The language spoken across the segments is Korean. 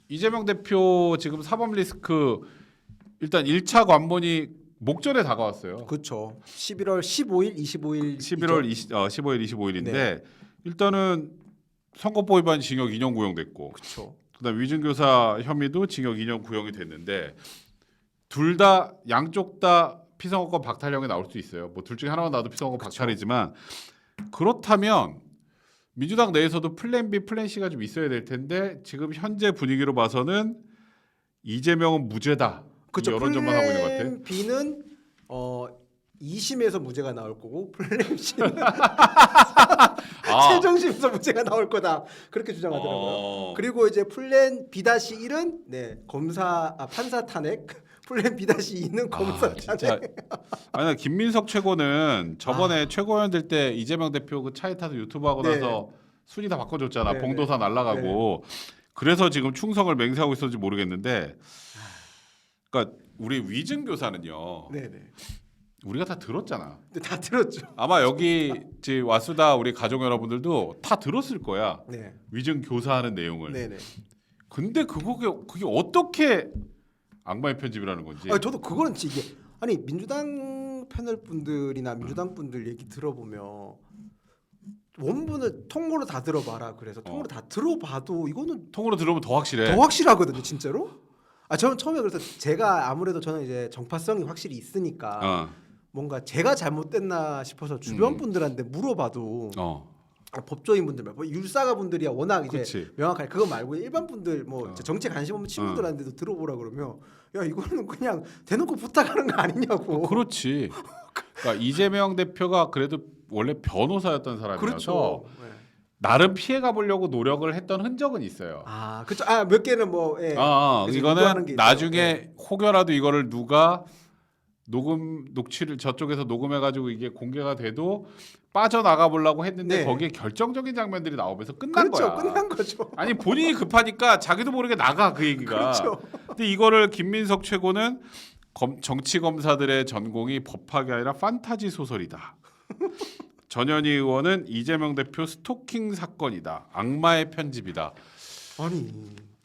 이재명 대표 지금 사법 리스크 일단 1차 관문이 목전에 다가왔어요. 그렇죠. 11월 15일, 25일. 15일, 25일인데 네. 일단은 선거법 위반 징역 2년 구형됐고, 그렇죠. 그다음 위증교사 혐의도 징역 2년 구형이 됐는데 둘 다 양쪽 다 피선거권 박탈형이 나올 수 있어요. 뭐 둘 중에 하나만 나도 피선거권 박탈이지만 그렇다면 민주당 내에서도 플랜 B, 플랜 C가 좀 있어야 될 텐데 지금 현재 분위기로 봐서는 이재명은 무죄다. 그렇죠. 이 여론전만 하고 있는 것 같아. 플랜 B는 2심에서 무죄가 나올 거고 플랜 C는 최종심에서 무죄가 나올 거다. 그렇게 주장하더라고요. 그리고 이제 플랜 B-1은 네, 판사 탄핵. 플랜 B-2는 검사 탄핵. 아니 김민석 최고는 저번에 최고위원 될 때 이재명 대표 그 차에 타서 유튜브 하고 네. 나서 순위 다 바꿔줬잖아. 네, 봉도사 날라가고. 그래서 지금 충성을 맹세하고 있었는지 모르겠는데, 그러니까 우리 위증 교사는요. 네네. 우리가 다 들었잖아. 다 들었죠. 아마 여기 와수다 우리 가족 여러분들도 다 들었을 거야. 네. 위증 교사하는 내용을. 네네. 근데 그게 어떻게 악마의 편집이라는 건지. 아니, 저도 그거는 이게 아니 민주당 패널 분들이나 민주당 분들 얘기 들어보면 원문을 통으로 다 들어봐라. 그래서 통으로 다 들어봐도 이거는 통으로 들으면 더 확실해. 더 확실하거든요, 진짜로. 저는 처음에 그래서 제가 아무래도 저는 이제 정파성이 확실히 있으니까 뭔가 제가 잘못됐나 싶어서 주변 분들한테 물어봐도 법조인 분들 말고 율사가 분들이야 워낙 이제 그치. 명확하게 그거 말고 일반 분들 뭐 정치 관심 없는 친구들한테도 들어보라 그러면 야 이거는 그냥 대놓고 부탁하는 거 아니냐고. 그렇지. 그러니까 이재명 대표가 그래도 원래 변호사였던 사람이라서 그렇죠. 네. 나름 피해가 보려고 노력을 했던 흔적은 있어요. 그렇죠. 몇 개는 뭐 예. 이거는 나중에 혹여라도 이거를 누가 녹취를 저쪽에서 녹음해가지고 이게 공개가 돼도 빠져나가 보려고 했는데 거기에 결정적인 장면들이 나오면서 끝난 거야. 끝난 거죠. 아니 본인이 급하니까 자기도 모르게 나가 그 얘기가. 그렇죠. 근데 이거를 김민석 최고는 정치 검사들의 전공이 법학이 아니라 판타지 소설이다. 전현희 의원은 이재명 대표 스토킹 사건이다. 악마의 편집이다. 아니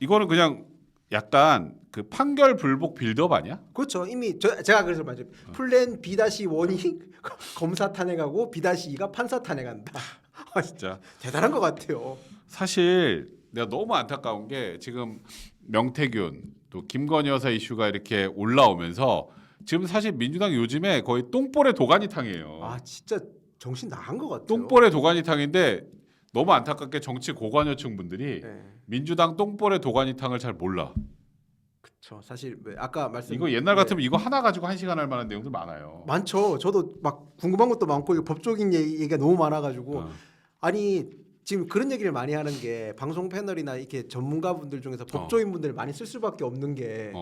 이거는 그냥 약간 그 판결 불복 빌드업 아니야? 그렇죠. 이미 제가 그래서 맞아요. 플랜 B-1이 검사 탄핵하고 B-2가 판사 탄핵한다. 진짜 대단한 것 같아요. 사실 내가 너무 안타까운 게 지금 명태균 또 김건희 여사 이슈가 이렇게 올라오면서 지금 사실 민주당 요즘에 거의 똥볼의 도가니탕이에요. 진짜 정신 나간 것 같아요. 똥볼의 도가니탕인데 너무 안타깝게 정치 고관여층 분들이 민주당 똥볼의 도가니탕을 잘 몰라. 그렇죠. 사실 아까 말씀 이거 옛날 같으면 이거 하나 가지고 1시간 할 만한 내용들 많아요. 많죠. 저도 막 궁금한 것도 많고 이거 법적인 얘기가 너무 많아가지고 아니 지금 그런 얘기를 많이 하는 게 방송 패널이나 이렇게 전문가분들 중에서 법조인분들 많이 쓸 수밖에 없는 게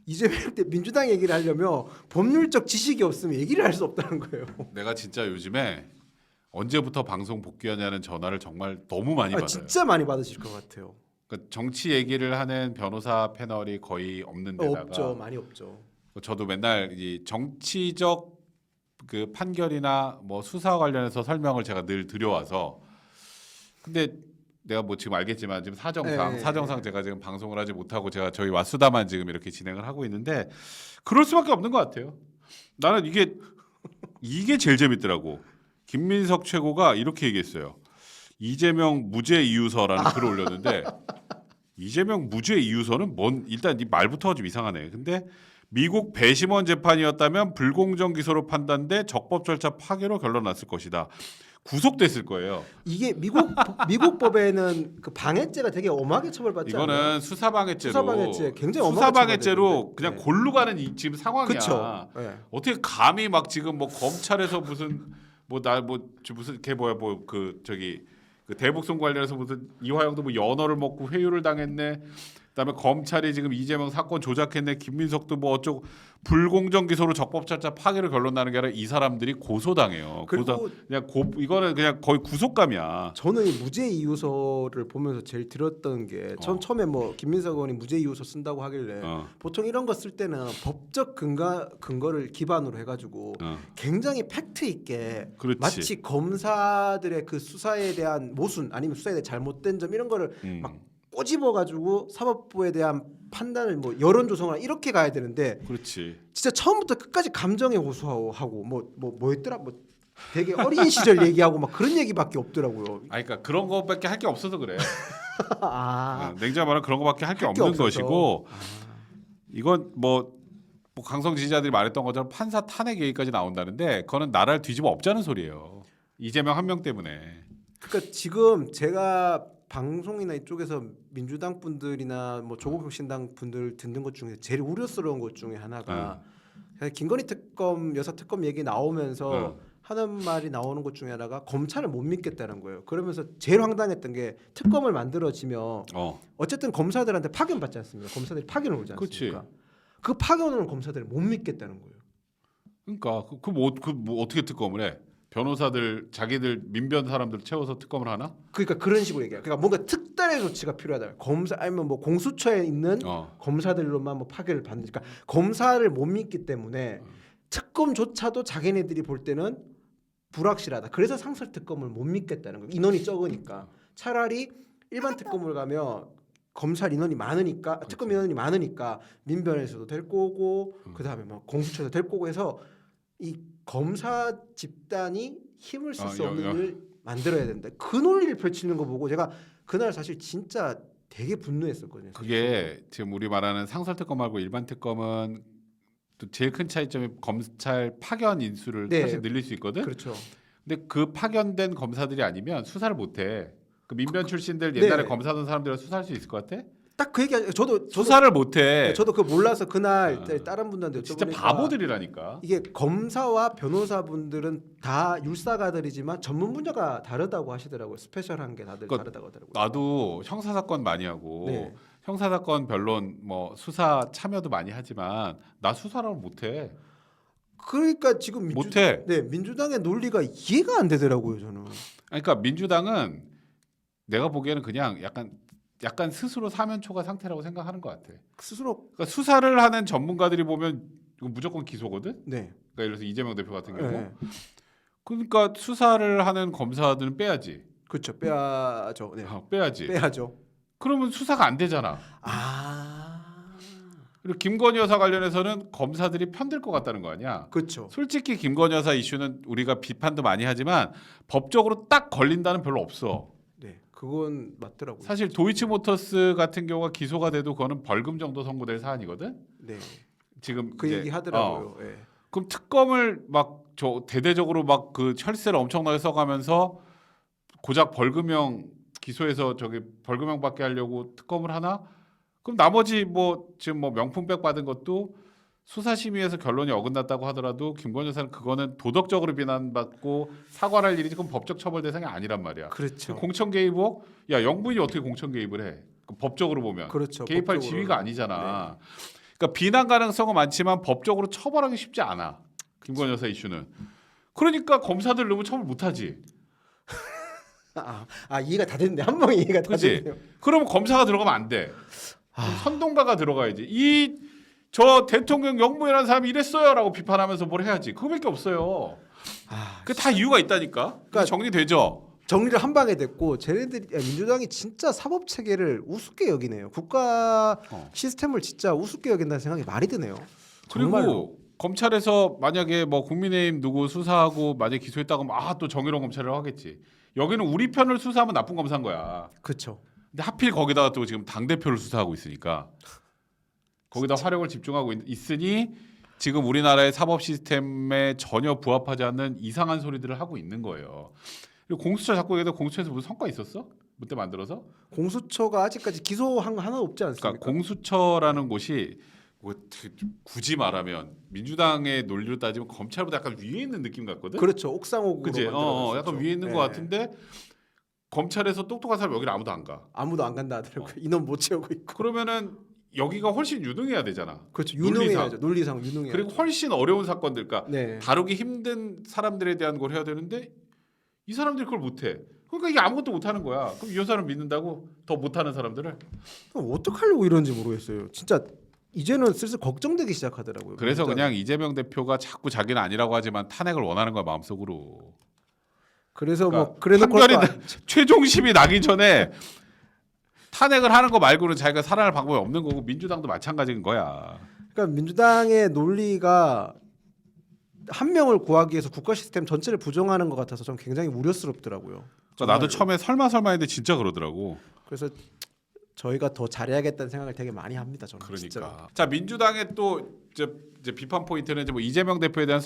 이재명 때 민주당 얘기를 하려면 법률적 지식이 없으면 얘기를 할 수 없다는 거예요. 내가 진짜 요즘에 언제부터 방송 복귀하냐는 전화를 정말 너무 많이 받아요. 진짜 많이 받으실 것 같아요. 그러니까 정치 얘기를 하는 변호사 패널이 거의 없는 데다가 없죠. 많이 없죠. 저도 맨날 이 정치적 그 판결이나 뭐 수사 관련해서 설명을 제가 늘 드려와서 근데 내가 뭐 지금 알겠지만 지금 사정상 제가 지금 방송을 하지 못하고 제가 저희 와수다만 지금 이렇게 진행을 하고 있는데 그럴 수밖에 없는 것 같아요. 나는 이게 제일 재밌더라고. 김민석 최고가 이렇게 얘기했어요. 이재명 무죄 이유서라는 글을 올렸는데 이재명 무죄 이유서는 일단 이 말부터가 좀 이상하네. 근데 미국 배심원 재판이었다면 불공정 기소로 판단돼 적법 절차 파괴로 결론 났을 것이다. 구속됐을 거예요. 이게 미국 법에는 그 방해죄가 되게 엄하게 처벌받지 않아요? 이거는 수사방해죄로 굉장히 엄하게 수사방해죄로 그냥 골로 가는 지금 상황이야. 그쵸. 어떻게 감히 막 지금 뭐 검찰에서 무슨 그 대북송 관련해서 무슨 이화영도 뭐 연어를 먹고 회유를 당했네. 그다음에 검찰이 지금 이재명 사건 조작했네. 김민석도 뭐 어쩌고 불공정 기소로 적법 절차 파기로 결론 나는 게 아니라 이 사람들이 고소당해요. 그리고 이거는 그냥 거의 구속감이야. 저는 이 무죄 이유서를 보면서 제일 들었던 게 처음에 뭐 김민석 의원이 무죄 이유서 쓴다고 하길래 보통 이런 거 쓸 때는 법적 근거를 기반으로 해가지고 굉장히 팩트 있게 그렇지. 마치 검사들의 그 수사에 대한 모순 아니면 수사에 대한 잘못된 점 이런 거를 막 꼬집어가지고 사법부에 대한 판단을 뭐 여론 조성을 이렇게 가야 되는데 그렇지. 진짜 처음부터 끝까지 감정에 호소하고 뭐였더라 뭐 되게 어린 시절 얘기하고 막 그런 얘기밖에 없더라고요. 아, 그러니까 그런 거밖에 할 게 없어서 그래. 아, 냉정히 말하면 그런 거밖에 할 게 할게 없는 없어서. 것이고, 이건 뭐 강성 지지자들이 말했던 것처럼 판사 탄핵 얘기까지 나온다는데, 그거는 나라를 뒤집어 엎자는 소리예요. 이재명 한 명 때문에. 그러니까 지금 제가 방송이나 이쪽에서 민주당 분들이나 뭐 조국 신당 분들 듣는 것 중에 제일 우려스러운 것 중에 하나가 김건희 특검 여사 특검 얘기 나오면서 하는 말이 나오는 것 중에 하나가 검찰을 못 믿겠다는 거예요. 그러면서 제일 황당했던 게 특검을 만들어지면 어쨌든 검사들한테 파견 받지 않습니까? 검사들이 파견을 오지 않습니까? 그 파견 오는 검사들을 못 믿겠다는 거예요. 그러니까 뭐 어떻게 특검을 해? 변호사들 자기들 민변 사람들 채워서 특검을 하나? 그러니까 그런 식으로 얘기해요. 그러니까 뭔가 특단의 조치가 필요하다. 검사 아니면 뭐 공수처에 있는 검사들로만 뭐 파견을 받으니까 검사를 못 믿기 때문에 특검조차도 자기네들이 볼 때는 불확실하다. 그래서 상설 특검을 못 믿겠다는 거예요. 인원이 적으니까 차라리 일반 특검을 가면 검찰 인원이 많으니까 특검 인원이 많으니까 민변에서도 될 거고 그다음에 뭐 공수처도 될 거고 해서 이 검사 집단이 힘을 쓸 수 없는 일을 만들어야 된다. 그 논리를 펼치는 거 보고 제가 그날 사실 진짜 되게 분노했었거든요. 그게 지금 우리 말하는 상설 특검 말고 일반 특검은 또 제일 큰 차이점이 검찰 파견 인수를 사실 늘릴 수 있거든. 그렇죠. 근데 그 파견된 검사들이 아니면 수사를 못해. 그 민변 출신들 옛날에 검사던 사람들은 수사할 수 있을 것 같아? 딱 그 얘기 저도 수사를 못해. 저도 그거 몰라서 그날 다른 분들한테 진짜 여쭤보니까 바보들이라니까. 이게 검사와 변호사분들은 다 율사가들이지만 전문 분야가 다르다고 하시더라고요. 스페셜한 게 다들 다르다고 하더라고요. 나도 형사 사건 많이 하고 형사 사건 변론 뭐 수사 참여도 많이 하지만 나 수사를 못해. 그러니까 지금 못해. 민주당의 논리가 이해가 안 되더라고요, 저는. 그러니까 민주당은 내가 보기에는 그냥 약간 스스로 사면초가 상태라고 생각하는 것 같아. 스스로 그러니까 수사를 하는 전문가들이 보면 이거 무조건 기소거든. 네. 그러니까 예를 들어서 이재명 대표 같은 경우. 그러니까 수사를 하는 검사들은 빼야지. 그렇죠. 빼야죠. 네. 빼야지. 빼야죠. 그러면 수사가 안 되잖아. 그리고 김건희 여사 관련해서는 검사들이 편들 것 같다는 거 아니야. 그렇죠. 솔직히 김건희 여사 이슈는 우리가 비판도 많이 하지만 법적으로 딱 걸린다는 별로 없어. 네, 그건 맞더라고요. 사실 도이치모터스 같은 경우가 기소가 돼도 그거는 벌금 정도 선고될 사안이거든. 네. 지금 그 얘기 하더라고요. 네. 그럼 특검을 막 저 대대적으로 막 그 혈세를 엄청나게 써가면서 고작 벌금형 기소해서 저기 벌금형 받게 하려고 특검을 하나? 그럼 나머지 뭐 지금 뭐 명품백 받은 것도 수사심의에서 결론이 어긋났다고 하더라도 김건희 여사는 그거는 도덕적으로 비난받고 사과를 할 일이지 그건 법적 처벌 대상이 아니란 말이야. 그렇죠. 공천 개입 의혹? 야 영부인이 어떻게 공천 개입을 해? 법적으로 보면 그렇죠. 개입할 법적으로. 지위가 아니잖아. 그러니까 비난 가능성은 많지만 법적으로 처벌하기 쉽지 않아. 김건희 여사 이슈는. 그러니까 검사들 너무 처벌 못하지. 이해가 다 됐네. 한 방에 이해가 다 그치? 됐네요. 그러면 검사가 들어가면 안 돼. 선동가가 들어가야지. 저 대통령 영부인이라는 사람이 이랬어요라고 비판하면서 뭘 해야지. 그거밖에 없어요. 그 다 이유가 있다니까. 그러니까 정리되죠. 정리를 한 방에 됐고 쟤네들이 민주당이 진짜 사법 체계를 우습게 여기네요. 국가 시스템을 진짜 우습게 여긴다는 생각이 많이 드네요. 정말로. 그리고 검찰에서 만약에 뭐 국민의힘 누구 수사하고 만약에 기소했다고 하면 또 정의로운 검찰을 하겠지. 여기는 우리 편을 수사하면 나쁜 검사인 거야. 그렇죠. 근데 하필 거기다가 또 지금 당 대표를 수사하고 있으니까 거기다 화력을 집중하고 있으니 지금 우리나라의 사법 시스템에 전혀 부합하지 않는 이상한 소리들을 하고 있는 거예요. 그리고 공수처 자꾸 얘기해도 공수처에서 무슨 성과 있었어? 그때 만들어서? 공수처가 아직까지 기소한 거 하나 없지 않습니까? 그러니까 공수처라는 곳이 뭐 굳이 말하면 민주당의 논리로 따지면 검찰보다 약간 위에 있는 느낌 같거든. 그렇죠. 옥상옥으로 그치? 만들어놨었죠. 약간 위에 있는 것 같은데 검찰에서 똑똑한 사람 여기는 아무도 안 가. 아무도 안 간다 하더라고요. 인원 못 채우고 있고. 그러면은 여기가 훨씬 유능해야 되잖아. 그렇죠. 유능해야죠. 논리상 유능해야죠. 그리고 훨씬 어려운 사건들, 그러니까 네. 다루기 힘든 사람들에 대한 걸 해야 되는데 이 사람들이 그걸 못해. 그러니까 이게 아무것도 못하는 거야. 그럼 이 여사를 믿는다고 더 못하는 사람들을? 어떡하려고 이런지 모르겠어요. 진짜 이제는 슬슬 걱정되기 시작하더라고요. 그래서 민주당이. 그냥 이재명 대표가 자꾸 자기는 아니라고 하지만 탄핵을 원하는 거야 마음속으로. 그래서 그러니까 뭐 그래놓고 판결이 최종심이 나기 전에 탄핵을 하는 거 말고는 자기가 살아날 방법이 없는 거고 민주당도 마찬가지인 거야. 그러니까 민주당의 논리가 한 명을 구하기 위해서 국가 시스템 전체를 부정하는 것 같아서 좀 굉장히 우려스럽더라고요. 그러니까 나도 처음에 설마 했는데 진짜 그러더라고. 그래서 저희가 더 잘해야겠다는 생각을 되게 많이 합니다. 저는 그러니까. 진짜로. 자 민주당의 또 이제 비판 포인트는 이제 뭐 이재명 대표에 대한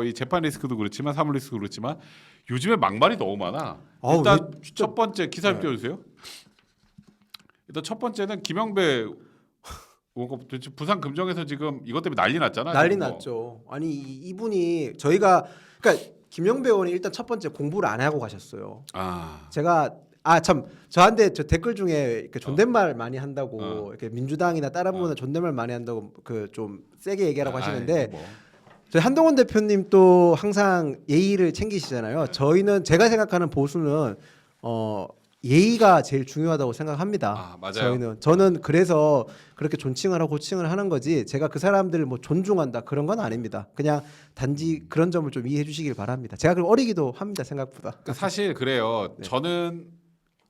이 재판 리스크도 그렇지만 사물 리스크도 그렇지만 요즘에 막말이 너무 많아. 아우, 일단 진짜- 첫 번째 기사 좀 네. 띄워주세요. 일단 첫 번째는 김영배 도대체 부산 금정에서 지금 이것 때문에 난리 났잖아. 난리 지금 뭐. 났죠. 아니 이분이 저희가 그러니까 김영배 의원이 일단 첫 번째 공부를 안 하고 가셨어요. 아, 제가 참 저한테 저 댓글 중에 이렇게 존댓말 많이 한다고 이렇게 민주당이나 다른 부분은 존댓말 많이 한다고 그 좀 세게 얘기하라고 하시는데 뭐. 저희 한동훈 대표님 또 항상 예의를 챙기시잖아요. 저희는 제가 생각하는 보수는 예의가 제일 중요하다고 생각합니다. 아, 맞아요. 저는 그래서 그렇게 존칭을 하고 호칭을 하는 거지 제가 그 사람들을 뭐 존중한다 그런 건 아닙니다. 그냥 단지 그런 점을 좀 이해해 주시길 바랍니다. 제가 그리고 어리기도 합니다. 생각보다. 그러니까 사실 그래요. 네. 저는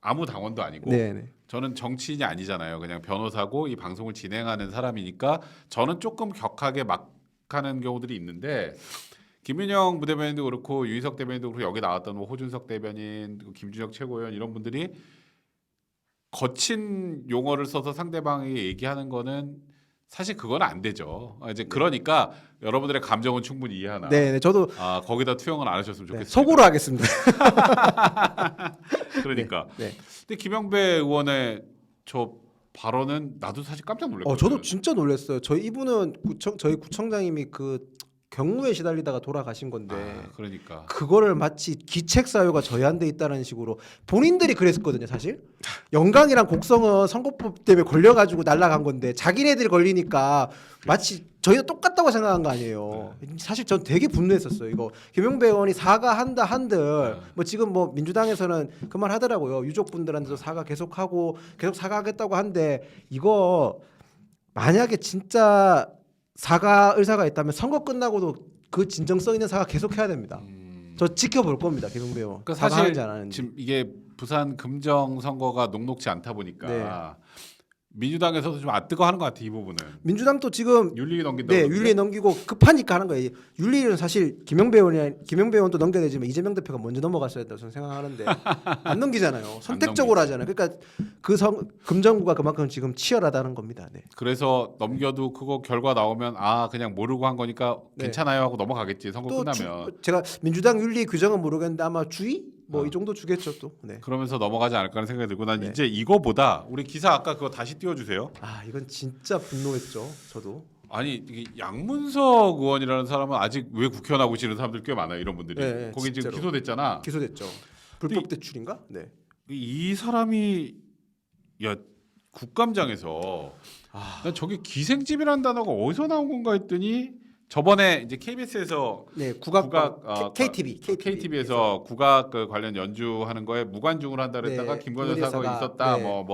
아무 당원도 아니고 네. 저는 정치인이 아니잖아요. 그냥 변호사고 이 방송을 진행하는 사람이니까 저는 조금 격하게 막 하는 경우들이 있는데 김윤영 부대변인도 그렇고 유희석 대변인도 그렇고 여기 나왔던 뭐 호준석 대변인, 김준혁 최고위원 이런 분들이 거친 용어를 써서 상대방에게 얘기하는 거는 사실 그건 안 되죠. 이제 그러니까 여러분들의 감정은 충분히 이해하나. 네, 저도 거기다 투영은 안 하셨으면 네, 좋겠습니다. 속으로 하겠습니다. 그러니까. 네. 근데 김영배 의원의 저 발언은 나도 사실 깜짝 놀랐거든요. 저도 진짜 놀랐어요. 저희 이분은 저희 구청장님이 그 경무에 시달리다가 돌아가신 건데 그러니까. 그거를 마치 기책 사유가 저희한테 있다는 식으로 본인들이 그랬었거든요. 사실 영광이랑 곡성은 선거법 때문에 걸려가지고 날아간 건데 자기네들이 걸리니까 마치 저희도 똑같다고 생각한 거 아니에요. 사실 전 되게 분노했었어요. 이거 김영배 의원이 사과한다 한들 뭐 지금 뭐 민주당에서는 그 말 하더라고요. 유족분들한테도 사과 계속하고 계속 사과하겠다고 한데 이거 만약에 진짜 사과 의사가 있다면 선거 끝나고도 그 진정성 있는 사과 계속해야 됩니다. 저 지켜볼 겁니다, 김영배 의원. 그러니까 사실 사과하는지 안 하는지. 지금 이게 부산 금정 선거가 녹록지 않다 보니까 네. 민주당에서도 좀 뜨거워하는 것 같아 이 부분은. 민주당도 지금 윤리위 넘긴다. 네 윤리에 넘기고 급하니까 하는 거예요. 윤리는 사실 김영배 의원도 넘겨야 되지만 이재명 대표가 먼저 넘어갔어야 된다고 저는 생각하는데 안 넘기잖아요. 선택적으로 하잖아요. 그러니까 금정구가 그만큼 지금 치열하다는 겁니다. 네. 그래서 넘겨도 그거 결과 나오면 그냥 모르고 한 거니까 네. 괜찮아요 하고 넘어가겠지 선거 또 끝나면. 제가 민주당 윤리 규정은 모르겠는데 아마 주의 뭐 이 정도 주겠죠 또. 네. 그러면서 넘어가지 않을까 하는 생각이 들고 난 네. 이제 이거보다 우리 기사 아까 그거 다시 띄워주세요. 이건 진짜 분노했죠. 저도. 아니 이게 양문석 의원이라는 사람은 아직 왜 국회의원 하고 있는 사람들 꽤 많아요. 이런 분들이. 네, 거기 지금 진짜로. 기소됐잖아. 기소됐죠. 불법 대출인가? 네. 이 사람이 국감장에서 난 저게 기생집이라는 단어가 어디서 나온 건가 했더니 저번에 이제 KBS에서 네, KTV에서 국악 그 관련 연주하는 거에 무관중으로 한다 그랬다가 네, 김건희 여사가 여사가, 있었다 네.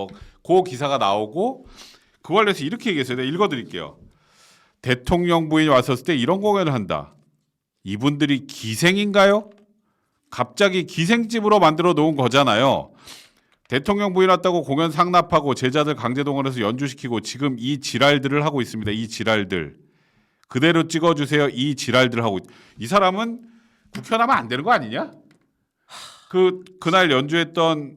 그 기사가 나오고 그 관련해서 이렇게 얘기했어요. 내가 읽어드릴게요. 대통령 부인이 왔었을 때 이런 공연을 한다. 이분들이 기생인가요? 갑자기 기생집으로 만들어 놓은 거잖아요. 대통령 부인 왔다고 공연 상납하고 제자들 강제 동원해서 연주시키고 지금 이 지랄들을 하고 있습니다. 이 지랄들. 그대로 찍어주세요. 이 지랄들 하고 이 사람은 국회의원 하면 안 되는 거 아니냐? 그날 연주했던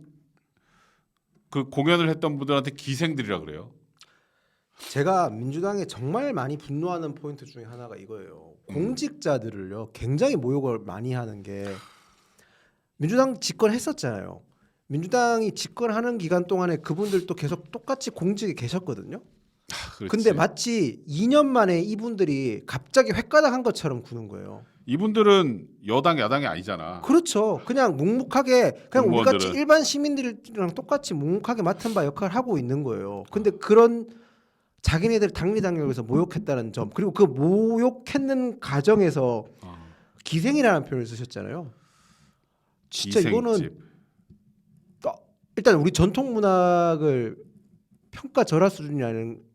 그 공연을 했던 분들한테 기생들이라 그래요. 제가 민주당에 정말 많이 분노하는 포인트 중에 하나가 이거예요. 공직자들을요 굉장히 모욕을 많이 하는 게 민주당 집권했었잖아요. 민주당이 집권하는 기간 동안에 그분들도 계속 똑같이 공직에 계셨거든요. 그렇지. 근데 마치 2년 만에 이분들이 갑자기 횟가닥한 것처럼 구는 거예요. 이분들은 여당 야당이 아니잖아. 그렇죠. 그냥 묵묵하게 그냥 우리같이 공무원들은. 일반 시민들이랑 똑같이 묵묵하게 맡은 바 역할을 하고 있는 거예요. 근데 그런 자기네들 당리당략에서 모욕했다는 점 그리고 그 모욕했는 가정에서 기생이라는 표현을 쓰셨잖아요. 진짜 기생집. 이거는 일단 우리 전통 문학을 평가절하 수준이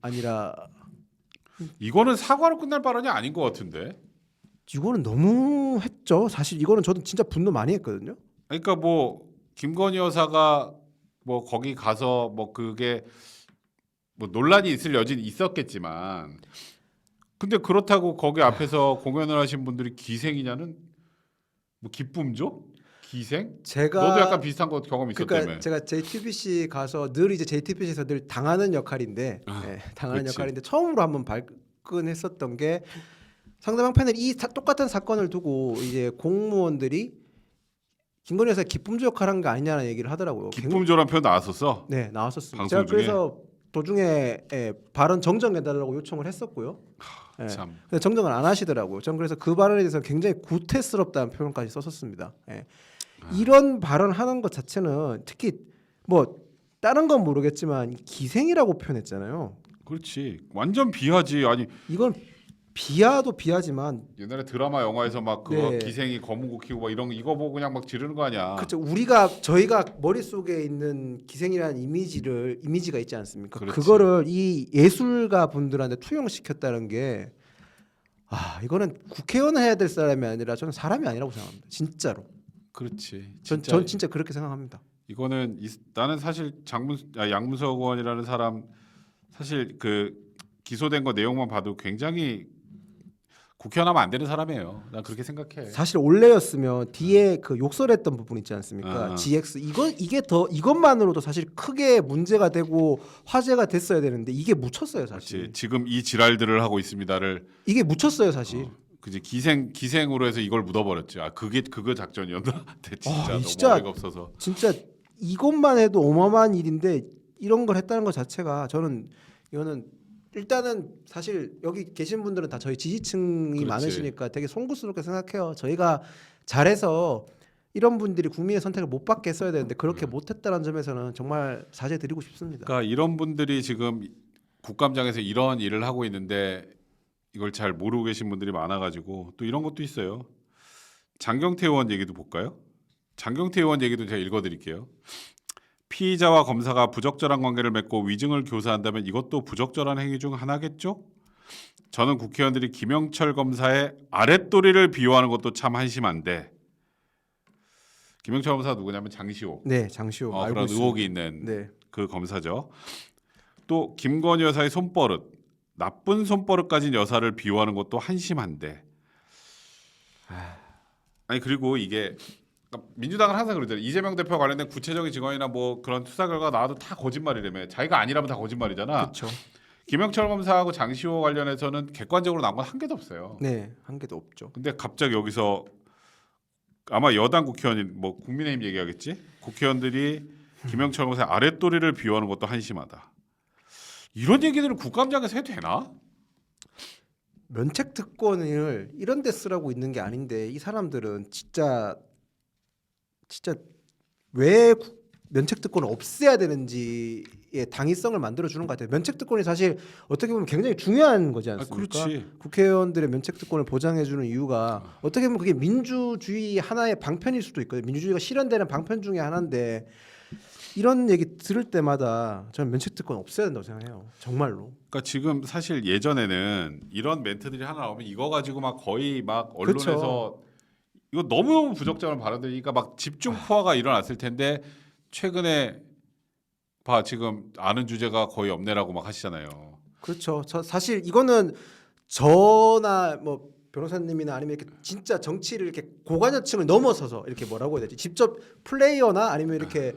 아니라 이거는 사과로 끝날 발언이 아닌 것 같은데. 이거는 너무 했죠. 사실 이거는 저도 진짜 분노 많이 했거든요. 그러니까 뭐 김건희 여사가 뭐 거기 가서 뭐 그게 뭐 논란이 있을 여지는 있었겠지만 근데 그렇다고 거기 앞에서 공연을 하신 분들이 기생이냐는 뭐 기쁨조? 기생? 제가 너도 약간 비슷한 거 경험 그러니까 있었다며. 제가 JTBC 가서 늘 이제 JTBC에서 늘 당하는 역할인데 당하는 그치. 역할인데 처음으로 한번 발끈했었던 게 상대방 패널이 똑같은 사건을 두고 이제 공무원들이 김건희 여사 기쁨조 역할한 게 아니냐는 얘기를 하더라고요. 기쁨조란 표현 나왔었어. 네, 나왔었습니다. 방송 제가 중에? 그래서 도중에 발언 정정해달라고 요청을 했었고요. 예. 참. 근데 정정을 안 하시더라고요. 전 그래서 그 발언에 대해서 굉장히 구태스럽다는 표현까지 썼었습니다. 예. 이런 발언하는 것 자체는 특히 뭐 다른 건 모르겠지만 기생이라고 표현했잖아요. 그렇지. 완전 비하지. 아니 이건 비하도 비하지만 옛날에 드라마 영화에서 막 그거 네. 기생이 검은고 키고 막 이런 거 이거 보고 그냥 막 지르는 거 아니야. 그렇죠. 저희가 머릿속에 있는 기생이라는 이미지가 있지 않습니까? 그렇지. 그거를 이 예술가 분들한테 투영시켰다는 게 이거는 국회의원 해야 될 사람이 아니라 저는 사람이 아니라고 생각합니다. 진짜로. 그렇지. 전 진짜 그렇게 생각합니다. 이거는 나는 사실 양문석 의원이라는 사람 사실 그 기소된 거 내용만 봐도 굉장히 국회의원 하면 안 되는 사람이에요. 난 그렇게 생각해. 사실 원래였으면 뒤에 그 욕설했던 부분 있지 않습니까? GX 이것만으로도 사실 크게 문제가 되고 화제가 됐어야 되는데 이게 묻혔어요 사실. 그렇지. 지금 이 지랄들을 하고 있습니다를 이게 묻혔어요 사실. 그지 기생으로 해서 이걸 묻어버렸지. 그거 작전이었나? 진짜 너무 진짜 어이가 없어서. 진짜 이것만 해도 어마어마한 일인데 이런 걸 했다는 것 자체가 저는 이거는 일단은 사실 여기 계신 분들은 다 저희 지지층이 그렇지. 많으시니까 되게 송구스럽게 생각해요. 저희가 잘해서 이런 분들이 국민의 선택을 못 받게 했어야 되는데 그렇게 못했다는 점에서는 정말 사죄드리고 싶습니다. 그러니까 이런 분들이 지금 국감장에서 이런 일을 하고 있는데 이걸 잘 모르고 계신 분들이 많아가지고 또 이런 것도 있어요. 장경태 의원 얘기도 볼까요? 장경태 의원 얘기도 제가 읽어드릴게요. 피의자와 검사가 부적절한 관계를 맺고 위증을 교사한다면 이것도 부적절한 행위 중 하나겠죠? 저는 국회의원들이 김영철 검사의 아랫도리를 비호하는 것도 참 한심한데 김영철 검사가 누구냐면 장시호. 네, 장시호 알고 그런 있습니다. 의혹이 있는 네. 그 검사죠. 또 김건희 여사의 손버릇, 나쁜 손버릇 가진 여사를 비호하는 것도 한심한데. 아니 그리고 이게 민주당은 항상 그러잖아요. 이재명 대표 관련된 구체적인 증언이나 뭐 그런 수사 결과가 나와도 다 거짓말이라며. 자기가 아니라면 다 거짓말이잖아. 그렇죠. 김영철 검사하고 장시호 관련해서는 객관적으로 나온 건 한 개도 없어요. 네, 한 개도 없죠. 근데 갑자기 여기서 아마 여당 국회의원이 뭐 국민의힘 얘기하겠지? 국회의원들이 김영철 검사의 아랫도리를 비호하는 것도 한심하다. 이런 얘기들을 국감장에서 해도 되나? 면책 특권을 이런 데 쓰라고 있는 게 아닌데 이 사람들은 진짜 왜 면책 특권을 없애야 되는지의 당위성을 만들어 주는 것 같아요. 면책 특권이 사실 어떻게 보면 굉장히 중요한 거지 않습니까? 그렇지. 국회의원들의 면책 특권을 보장해 주는 이유가 어떻게 보면 그게 민주주의 하나의 방편일 수도 있거든요. 민주주의가 실현되는 방편 중에 하나인데 이런 얘기 들을 때마다 저는 면책 특권 없애야 된다고 생각해요. 정말로. 그러니까 지금 사실 예전에는 이런 멘트들이 하나 나오면 이거 가지고 막 거의 막 언론에서 그렇죠. 이거 너무너무 부적절한 발언들이니까 막 집중 포화가 일어났을 텐데 최근에 봐 지금 아는 주제가 거의 없네라고 막 하시잖아요. 그렇죠. 사실 이거는 저나 뭐 변호사님이나 아니면 이렇게 진짜 정치를 이렇게 고관여층을 넘어서서 이렇게 뭐라고 해야 되지? 직접 플레이어나 아니면 이렇게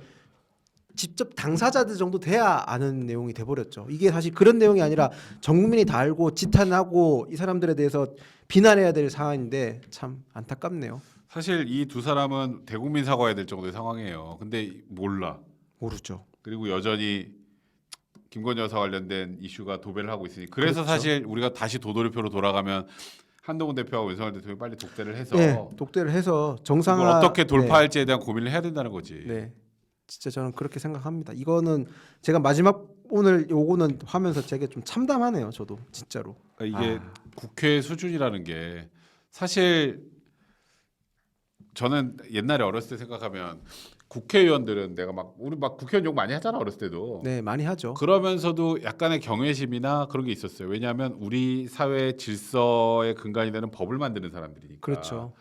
직접 당사자들 정도 돼야 아는 내용이 돼버렸죠. 이게 사실 그런 내용이 아니라 전 국민이 다 알고 지탄하고 이 사람들에 대해서 비난해야 될 상황인데 참 안타깝네요. 사실 이 두 사람은 대국민 사과해야 될 정도의 상황이에요. 근데 몰라. 모르죠. 그리고 여전히 김건희 여사 관련된 이슈가 도배를 하고 있으니 그래서 그렇죠. 사실 우리가 다시 도돌이표로 돌아가면 한동훈 대표하고 윤석열 대통령이 빨리 독대를 해서 네, 독대를 해서 이걸 정상화 어떻게 돌파할지에 대한 고민을 해야 된다는 거지. 네, 진짜 저는 그렇게 생각합니다. 이거는 제가 마지막 오늘 요거는 하면서 되게 좀 참담하네요. 저도 진짜로. 그러니까 이게 국회 수준이라는 게 사실 저는 옛날에 어렸을 때 생각하면 국회의원들은 내가 막 우리 막 국회의원 욕 많이 하잖아 어렸을 때도. 네, 많이 하죠. 그러면서도 약간의 경외심이나 그런 게 있었어요. 왜냐하면 우리 사회 질서의 근간이 되는 법을 만드는 사람들이니까. 그렇죠.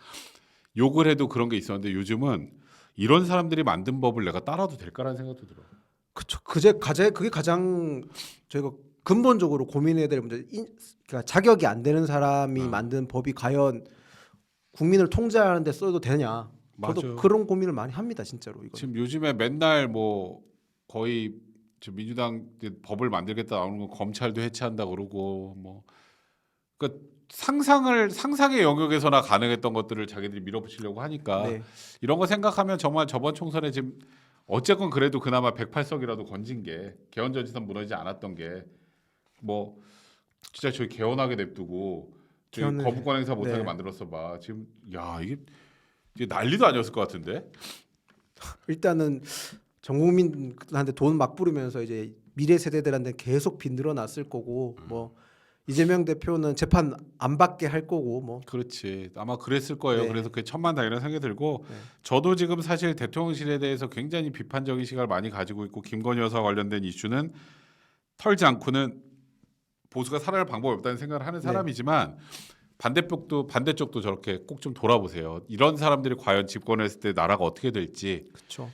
욕을 해도 그런 게 있었는데 요즘은 이런 사람들이 만든 법을 내가 따라도 될까라는 생각도 들어. 그쵸. 그게 가장 저희가 근본적으로 고민해야 될 문제. 그러니까 자격이 안 되는 사람이 만든 법이 과연 국민을 통제하는 데 써도 되냐. 저도 맞아요. 그런 고민을 많이 합니다, 진짜로. 이거. 지금 요즘에 맨날 뭐 거의 지금 민주당 법을 만들겠다 나오는 거 검찰도 해체한다 그러고 뭐 그러니까 상상의 영역에서나 가능했던 것들을 자기들이 밀어붙이려고 하니까 네. 이런 거 생각하면 정말 저번 총선에 지금 어쨌건 그래도 그나마 108석이라도 건진 게 개헌저지선 무너지지 않았던 게 뭐 진짜 저희 개헌하게 냅두고 저희 개헌을 거부권 행사 못하게 네. 만들었어 봐. 지금 야 이게 난리도 아니었을 것 같은데. 일단은 전 국민한테 돈 막 부르면서 이제 미래 세대들한테 계속 빚늘어놨을 거고 뭐 이재명 대표는 재판 안 받게 할 거고 뭐 그렇지. 아마 그랬을 거예요. 네. 그래서 그게 천만다행이라는 생각이 들고 네. 저도 지금 사실 대통령실에 대해서 굉장히 비판적인 시각을 많이 가지고 있고 김건희 여사 관련된 이슈는 털지 않고는 보수가 살아갈 방법이 없다는 생각을 하는 네. 사람이지만 반대쪽도 저렇게 꼭 좀 돌아보세요. 이런 사람들이 과연 집권을 했을 때 나라가 어떻게 될지 그렇죠.